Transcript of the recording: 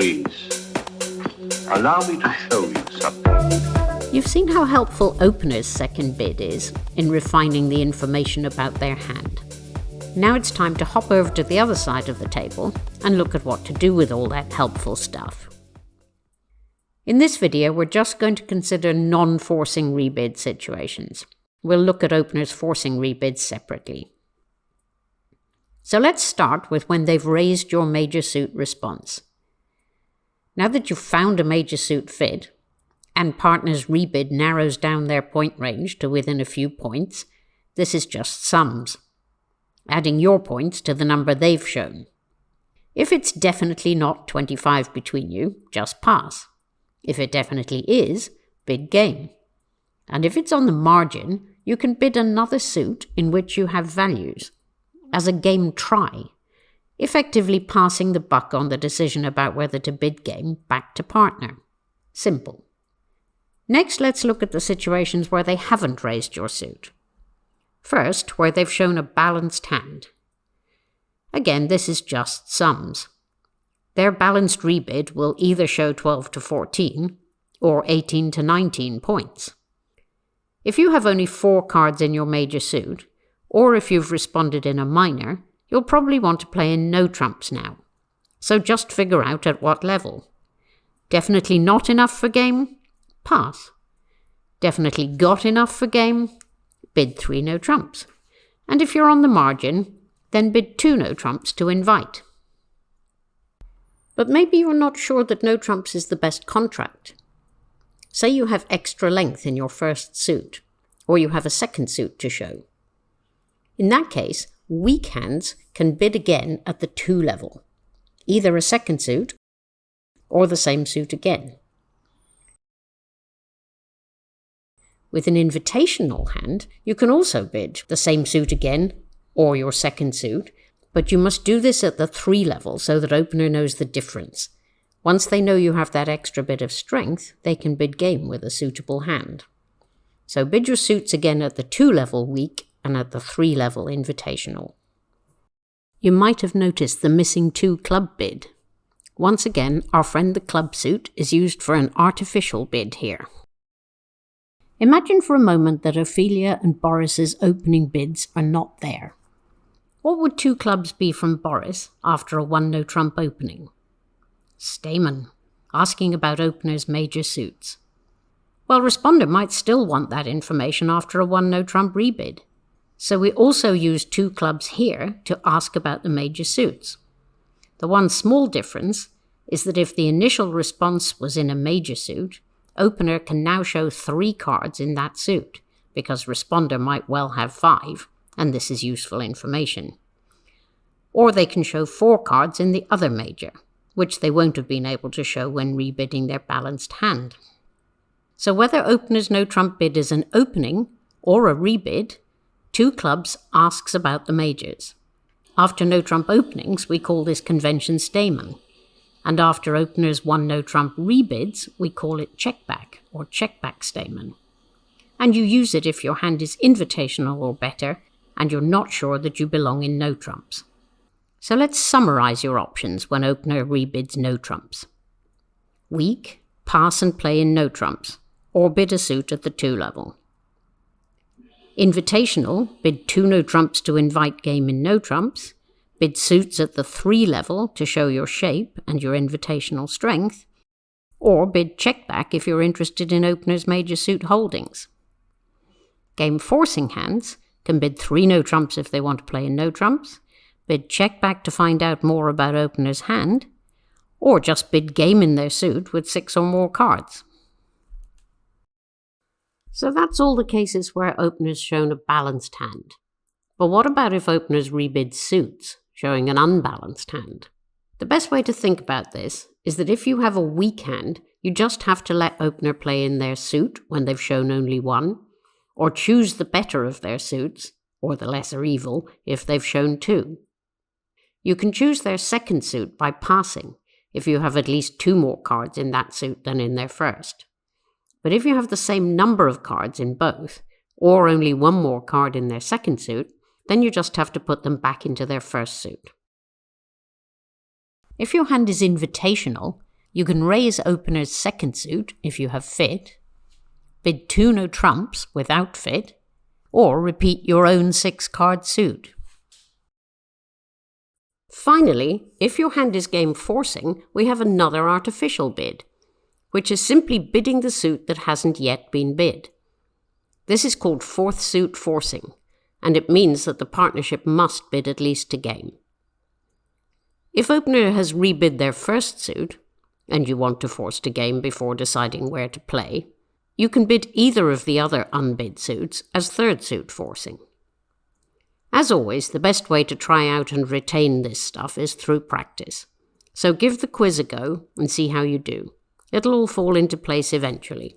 freeze. Allow me to show you something. You've seen how helpful openers' second bid is in refining the information about their hand. Now it's time to hop over to the other side of the table and look at what to do with all that helpful stuff. In this video, we're just going to consider non-forcing rebid situations. We'll look at openers forcing rebids separately. So let's start with when they've raised your major suit response. Now that you've found a major suit fid, and partner's rebid narrows down their point range to within a few points, this is just sums, adding your points to the number they've shown. If it's definitely not 25 between you, just pass. If it definitely is, bid game. And if it's on the margin, you can bid another suit in which you have values, as a game try, effectively passing the buck on the decision about whether to bid game back to partner. Simple. Next, let's look at the situations where they haven't raised your suit. First, where they've shown a balanced hand. Again, this is just sums. Their balanced rebid will either show 12 to 14 or 18 to 19 points. If you have only 4 cards in your major suit, or if you've responded in a minor, you'll probably want to play in no trumps now. So just figure out at what level. Definitely not enough for game? Pass. Definitely got enough for game? Bid 3 no trumps. And if you're on the margin, then bid 2 no trumps to invite. But maybe you're not sure that no trumps is the best contract. Say you have extra length in your first suit, or you have a second suit to show. In that case, weak hands can bid again at the 2 level, either a second suit or the same suit again. With an invitational hand, you can also bid the same suit again or your second suit, but you must do this at the 3 level so that opener knows the difference. Once they know you have that extra bit of strength, they can bid game with a suitable hand. So bid your suits again at the 2 level weak and at the 3 level invitational. You might have noticed the missing 2 club bid. Once again, our friend the club suit is used for an artificial bid here. Imagine for a moment that Ophelia and Boris's opening bids are not there. What would 2 clubs be from Boris after a 1 no trump opening? Stayman, asking about opener's major suits. Well, responder might still want that information after a 1 no trump rebid. So we also use 2 clubs here to ask about the major suits. The one small difference is that if the initial response was in a major suit, opener can now show 3 cards in that suit, because responder might well have 5, and this is useful information. Or they can show 4 cards in the other major, which they won't have been able to show when rebidding their balanced hand. So whether opener's no trump bid is an opening or a rebid, 2 clubs asks about the majors. After no trump openings, we call this convention Stayman. And after opener's 1 no trump rebids, we call it checkback or checkback Stayman. And you use it if your hand is invitational or better and you're not sure that you belong in no trumps. So let's summarize your options when opener rebids no trumps. Weak, pass and play in no trumps, or bid a suit at the 2 level. Invitational, bid 2 no trumps to invite game in no trumps, bid suits at the 3 level to show your shape and your invitational strength, or bid checkback if you're interested in opener's major suit holdings. Game forcing hands can bid 3 no trumps if they want to play in no trumps, bid checkback to find out more about opener's hand, or just bid game in their suit with 6 or more cards. So that's all the cases where opener's shown a balanced hand. But what about if openers rebid suits, showing an unbalanced hand? The best way to think about this is that if you have a weak hand, you just have to let opener play in their suit when they've shown only 1, or choose the better of their suits, or the lesser evil, if they've shown 2. You can choose their second suit by passing, if you have at least 2 more cards in that suit than in their first. But if you have the same number of cards in both, or only 1 more card in their second suit, then you just have to put them back into their first suit. If your hand is invitational, You can raise opener's second suit if you have fit, bid 2 no trumps without fit, or repeat your own 6-card suit. Finally, if your hand is game forcing, we have another artificial bid, which is simply bidding the suit that hasn't yet been bid. This is called fourth suit forcing, and it means that the partnership must bid at least to game. If opener has rebid their first suit, and you want to force to game before deciding where to play, you can bid either of the other unbid suits as third suit forcing. As always, the best way to try out and retain this stuff is through practice. So give the quiz a go and see how you do. It'll all fall into place eventually.